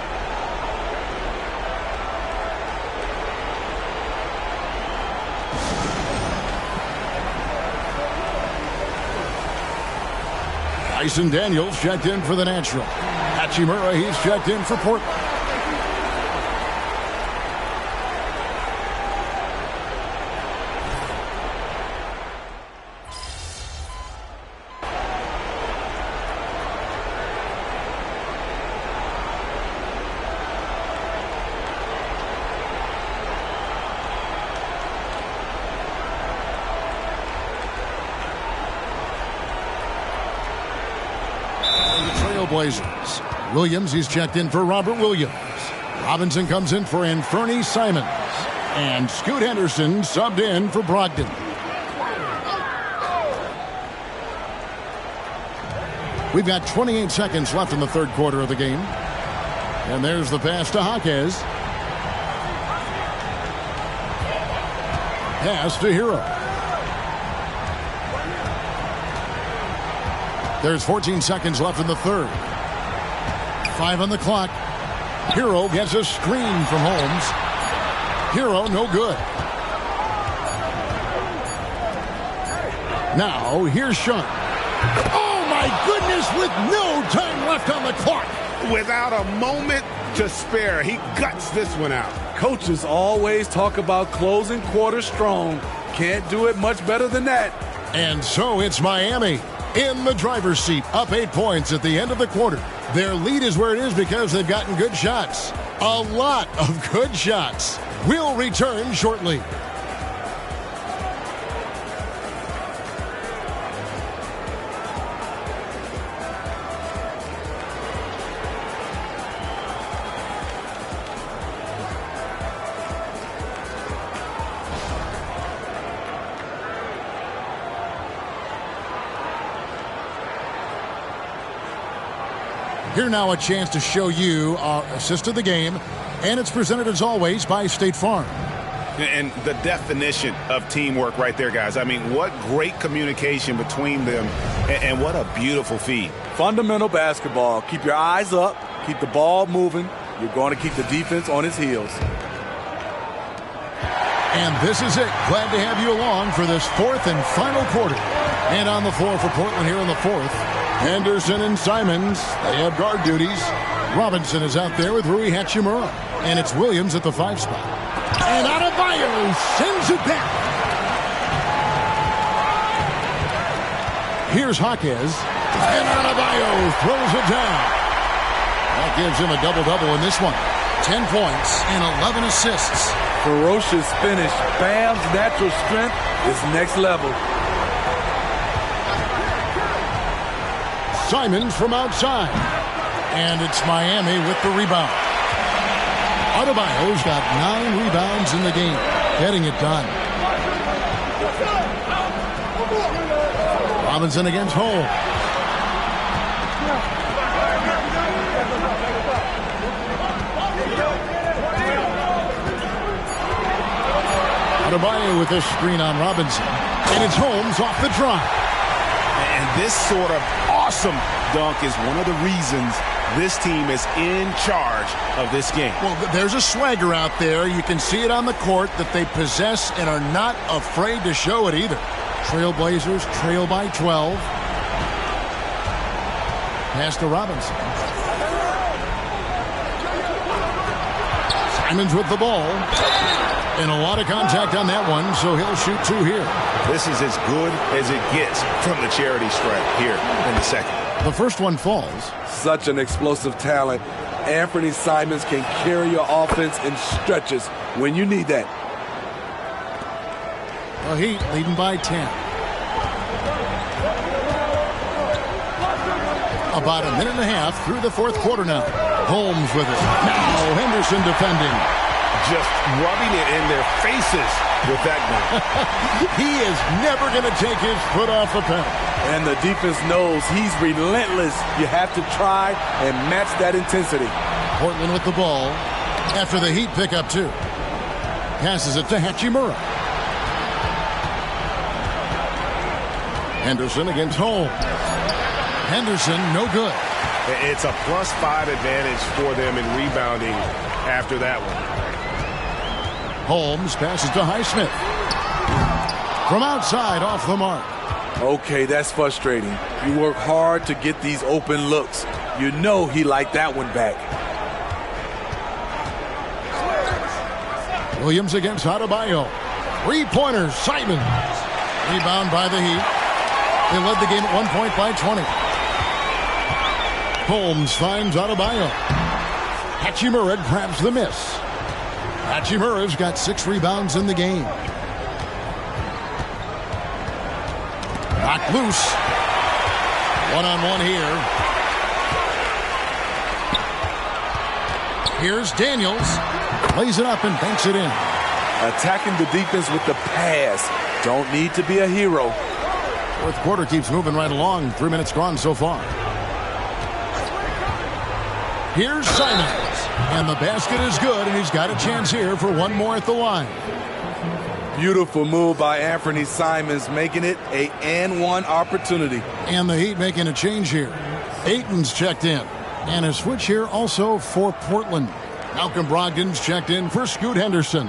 Dyson Daniels checked in for the natural. At Hachimura, he's checked in for Portland. T-Blzrs. Williams, he's checked in for Robert Williams. Robinson comes in for Anferny Simons. And Scoot Henderson subbed in for Brogdon. We've got 28 seconds left in the third quarter of the game. And there's the pass to Jaquez. Pass to Hero. There's 14 seconds left in the third. 5 on the clock. Hero gets a screen from Holmes. Hero, no good. Now, here's Szn2. Oh, my goodness, with no time left on the clock. Without a moment to spare, he guts this one out. Coaches always talk about closing quarters strong. Can't do it much better than that. And so it's Miami in the driver's seat, up 8 points at the end of the quarter. Their lead is where it is because they've gotten good shots. A lot of good shots. We'll return shortly. Here now a chance to show you our assist of the game, and it's presented as always by State Farm. And the definition of teamwork right there, guys. I mean, what great communication between them, and what a beautiful feed. Fundamental basketball. Keep your eyes up, keep the ball moving. You're going to keep the defense on its heels. And this is it. Glad to have you along for this fourth and final quarter. And on the floor for Portland here in the fourth, Henderson and Simons, they have guard duties. Robinson is out there with Rui Hachimura. And it's Williams at the 5 spot. And Adebayo sends it back. Here's Jaquez. And Adebayo throws it down. That gives him a double-double in this one. 10 points and 11 assists. Ferocious finish. Bam's natural strength is next level. Simons from outside. And it's Miami with the rebound. Adebayo's got 9 rebounds in the game. Getting it done. Robinson against Holmes. Adebayo with this screen on Robinson. And it's Holmes off the drive. And this sort of awesome dunk is one of the reasons this team is in charge of this game. Well, there's a swagger out there. You can see it on the court that they possess and are not afraid to show it either. Trailblazers trail by 12. Pass to Robinson. Simons with the ball. And a lot of contact on that one, so he'll shoot 2 here. This is as good as it gets from the charity stripe here in the second. The first one falls. Such an explosive talent. Anferny Simons can carry your offense in stretches when you need that. The Heat leading by 10. About a minute and a half through the fourth quarter now. Holmes with it. Now Henderson defending. Just rubbing it in their faces with that gun. He is never going to take his foot off the pedal. And the defense knows he's relentless. You have to try and match that intensity. Portland with the ball after the Heat pick up 2. Passes it to Hachimura. Henderson against Holmes. Henderson, no good. It's a +5 advantage for them in rebounding after that one. Holmes passes to Highsmith. From outside, off the mark. Okay, that's frustrating. You work hard to get these open looks, You know he liked that one back. Williams against Adebayo. 3-pointers, Simons. Rebound by the Heat. They led the game at 1 point by 20. Holmes finds Adebayo. Hachimura grabs the miss. Hachimura's got 6 rebounds in the game. Knocked loose. One-on-one here. Here's Daniels. Lays it up and banks it in. Attacking the defense with the pass. Don't need to be a hero. Fourth quarter keeps moving right along. 3 minutes gone so far. Here's Simons. And the basket is good, and he's got a chance here for one more at the line. Beautiful move by Anthony Simons, making it a and-one opportunity. And the Heat making a change here. Ayton's checked in. And a switch here also for Portland. Malcolm Brogdon's checked in for Scoot Henderson.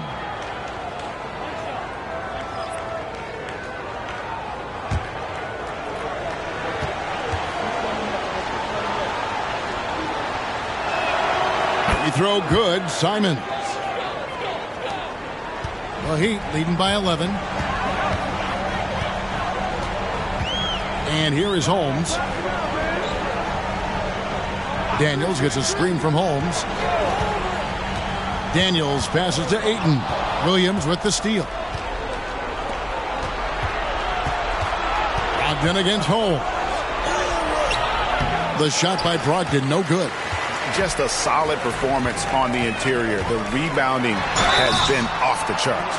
Free throw good, Simons. The Heat leading by 11. And here is Holmes. Daniels gets a screen from Holmes. Daniels passes to Ayton. Williams with the steal. Brogdon against Holmes. The shot by Brogdon, no good. Just a solid performance on the interior. The rebounding has been off the charts.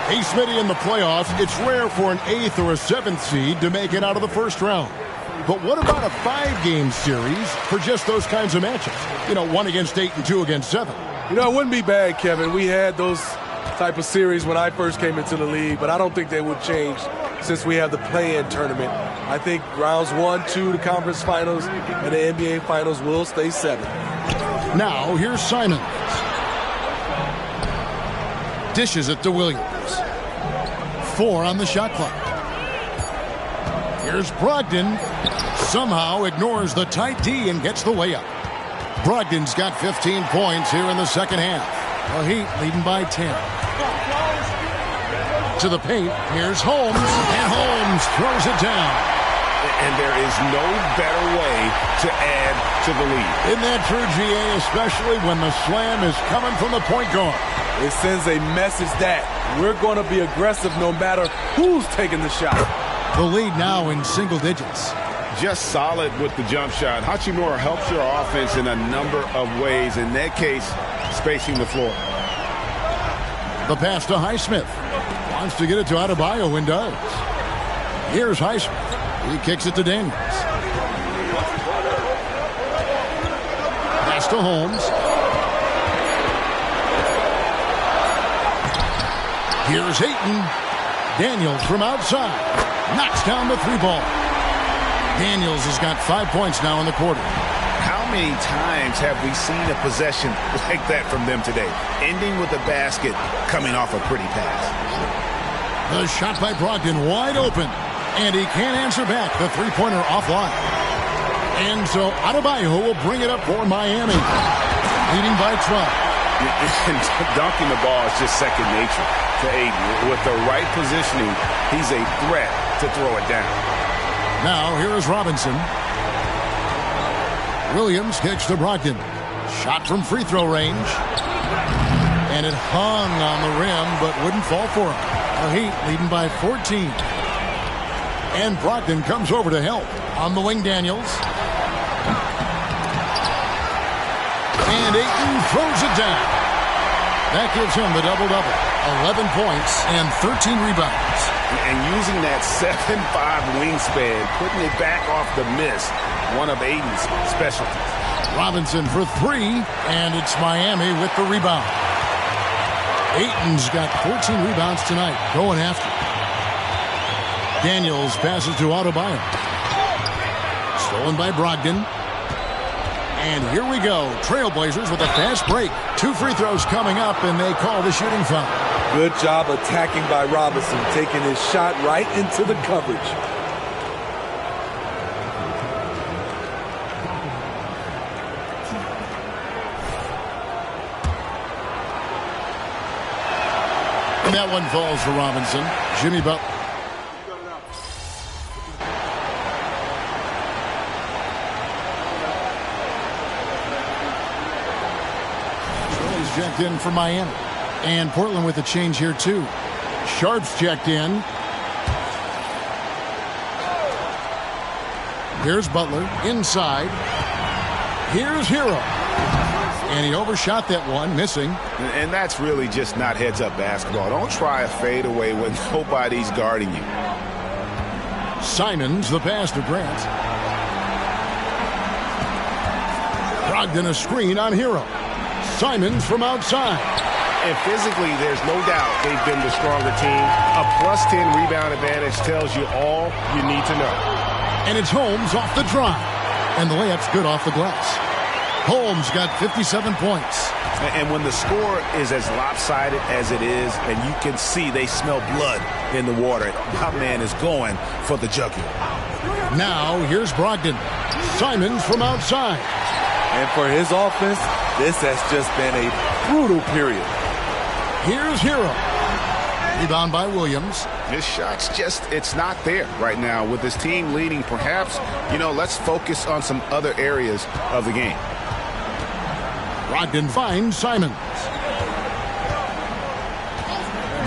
Hey, Smitty, in the playoffs, it's rare for an 8th or a 7th seed to make it out of the first round. But what about a 5-game series for just those kinds of matchups? You know, 1 against 8 and 2 against 7. You know, it wouldn't be bad, Kevin. We had those type of series when I first came into the league, but I don't think they would change since we have the play-in tournament. I think rounds 1, 2, the conference finals, and the NBA finals will stay 7. Now, here's Simons. Dishes it to Williams. 4 on the shot clock. Here's Brogdon. Somehow ignores the tight D and gets the layup. Brogdon's got 15 points here in the second half. The Heat leading by 10. To the paint, here's Holmes, and Holmes throws it down. And there is no better way to add to the lead. Isn't that true, GA, especially when the slam is coming from the point guard? It sends a message that we're going to be aggressive no matter who's taking the shot. The lead now in single digits. Just solid with the jump shot. Hachimura helps your offense in a number of ways. In that case, spacing the floor. The pass to Highsmith. Wants to get it to Adebayo and does. Here's Highsmith. He kicks it to Daniels. Pass to Holmes. Here's Ayton. Daniels from outside. Knocks down the 3-ball. Daniels has got 5 points now in the quarter. How many times have we seen a possession like that from them today? Ending with a basket coming off a pretty pass. The shot by Brogdon wide open. And he can't answer back. The 3-pointer offline. And so Adebayo will bring it up for Miami. Leading by 12. Dunking the ball is just second nature to Ayton. With the right positioning, he's a threat to throw it down. Now here is Robinson. Williams kicks to Brogdon. Shot from free throw range. And it hung on the rim but wouldn't fall for him. The Heat leading by 14. And Brogdon comes over to help. On the wing, Daniels. And Ayton throws it down. That gives him the double-double. 11 points and 13 rebounds. And using that 7'5" wingspan, putting it back off the miss, one of Ayton's specialties. Robinson for 3, and it's Miami with the rebound. Ayton's got 14 rebounds tonight, going after. Daniels passes to Adebayo. Stolen by Brogdon. And here we go. Trailblazers with a fast break. 2 free throws coming up, and they call the shooting foul. Good job attacking by Robinson, taking his shot right into the coverage. that one falls for Robinson. Jimmy Butler. He's checked in for Miami. And Portland with a change here, too. Sharp's checked in. Here's Butler inside. Here's Hero. And he overshot that one, missing. And that's really just not heads-up basketball. Don't try a fadeaway when nobody's guarding you. Simons, the pass to Grant. Brogdon a screen on Hero. Simons from outside. And physically, there's no doubt they've been the stronger team. A +10 rebound advantage tells you all you need to know. And it's Holmes off the drive. And the layup's good off the glass. Holmes got 57 points. And when the score is as lopsided as it is, and you can see they smell blood in the water, my man is going for the jugular. Now, here's Brogdon. Simons from outside. And for his offense, this has just been a brutal period. Here's Hero. Rebound by Williams. His shot's just, it's not there right now. With his team leading, perhaps, let's focus on some other areas of the game. Brogdon finds Simons.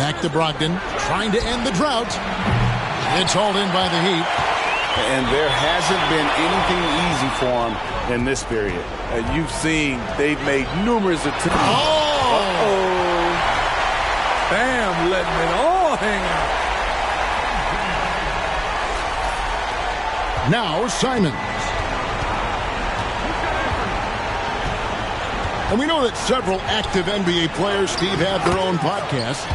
Back to Brogdon, trying to end the drought. It's hauled in by the Heat. And there hasn't been anything easy for him in this period. And you've seen they've made numerous attempts. Oh! Bam, letting it all hang out. Now Simons. And we know that several active NBA players, Steve, have their own podcasts.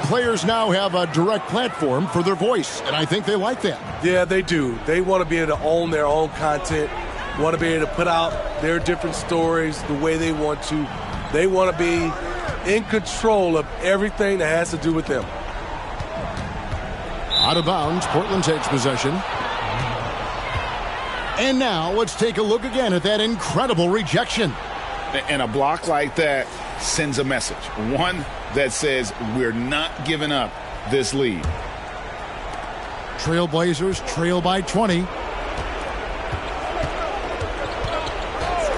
Players now have a direct platform for their voice, and I think they like that. Yeah, they do. They want to be able to own their own content, want to be able to put out their different stories the way they want to. They want to be in control of everything that has to do with them. Out of bounds, Portland takes possession. And now let's take a look again at that incredible rejection. And a block like that sends a message. One that says we're not giving up this lead. Trailblazers trail by 20.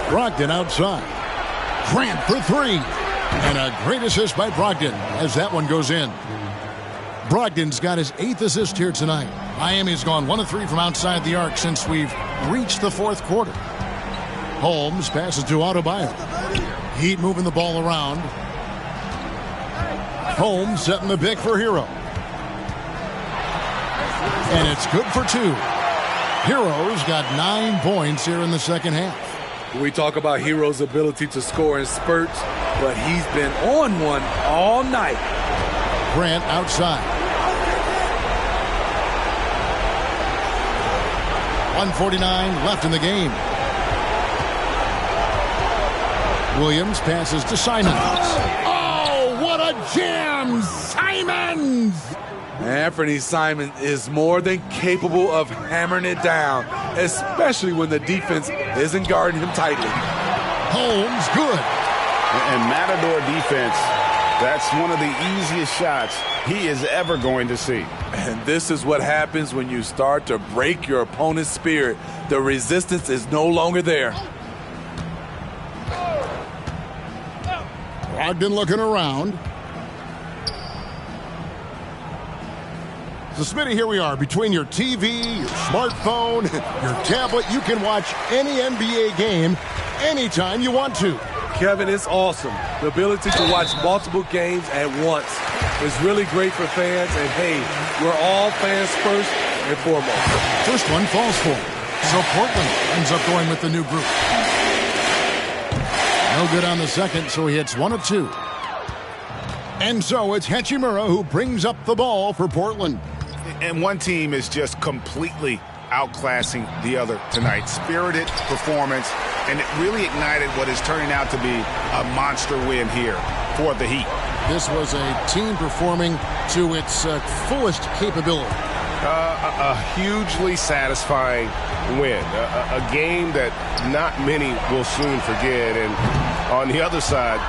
Brogdon outside. Grant for three. And a great assist by Brogdon as that one goes in. Brogdon's got his 8th assist here tonight. Miami's gone 1 of 3 from outside the arc since we've reached the 4th quarter. Holmes passes to Adebayo. Heat moving the ball around. Holmes setting the pick for Hero. And it's good for 2. Hero's got 9 points here in the second half. We talk about Hero's ability to score in spurts, but he's been on one all night. Grant outside. 1:49 left in the game. Williams passes to Simons. Oh, what a jam! Simons! Anthony Simons is more than capable of hammering it down, especially when the defense isn't guarding him tightly. Holmes, good. And Matador defense, that's one of the easiest shots he is ever going to see. And this is what happens when you start to break your opponent's spirit. The resistance is no longer there. Brogdon looking around. So, Smitty, here we are. Between your TV, your smartphone, your tablet, you can watch any NBA game anytime you want to. Kevin, it's awesome. The ability to watch multiple games at once is really great for fans. And, hey, we're all fans first and foremost. First one falls for him. So Portland ends up going with the new group. No good on the second, so he hits 1 of 2. And so it's Hachimura who brings up the ball for Portland. And one team is just completely outclassing the other tonight. Spirited performance, and it really ignited what is turning out to be a monster win here for the Heat. This was a team performing to its fullest capability. A hugely satisfying win. A game that not many will soon forget. And on the other side,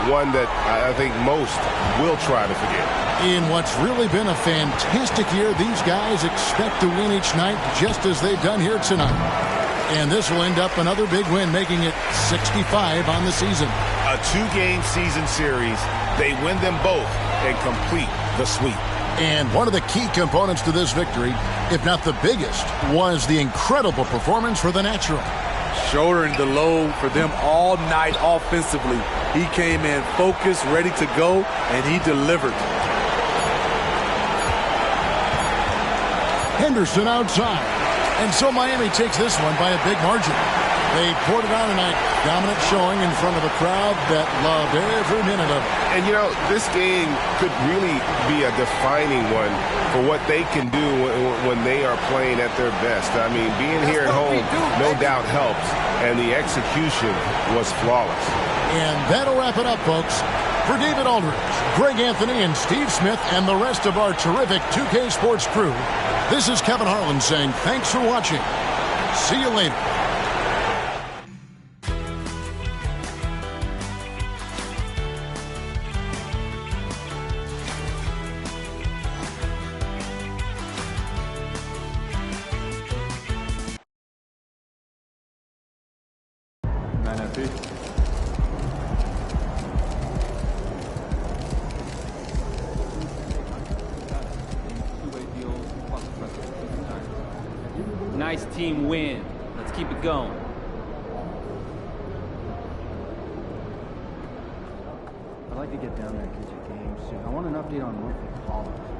one that I think most will try to forget. In what's really been a fantastic year, these guys expect to win each night just as they've done here tonight. And this will end up another big win, making it 65 on the season. A 2-game season series. They win them both and complete the sweep. And one of the key components to this victory, if not the biggest, was the incredible performance for the Natural. Shouldering the load for them all night offensively. He came in focused, ready to go, and he delivered. Henderson outside. And so Miami takes this one by a big margin. They poured it on tonight. Dominant showing in front of a crowd that loved every minute of it. And, you know, this game could really be a defining one for what they can do when they are playing at their best. I mean, being here at home no doubt helps, and the execution was flawless. And that'll wrap it up, folks. For David Aldridge, Greg Anthony, and Steve Smith, and the rest of our terrific 2K Sports crew, this is Kevin Harlan saying thanks for watching. See you later. Nice team win. Let's keep it going. I'd like to get down there and catch a game soon. I want an update on Wolf Collins.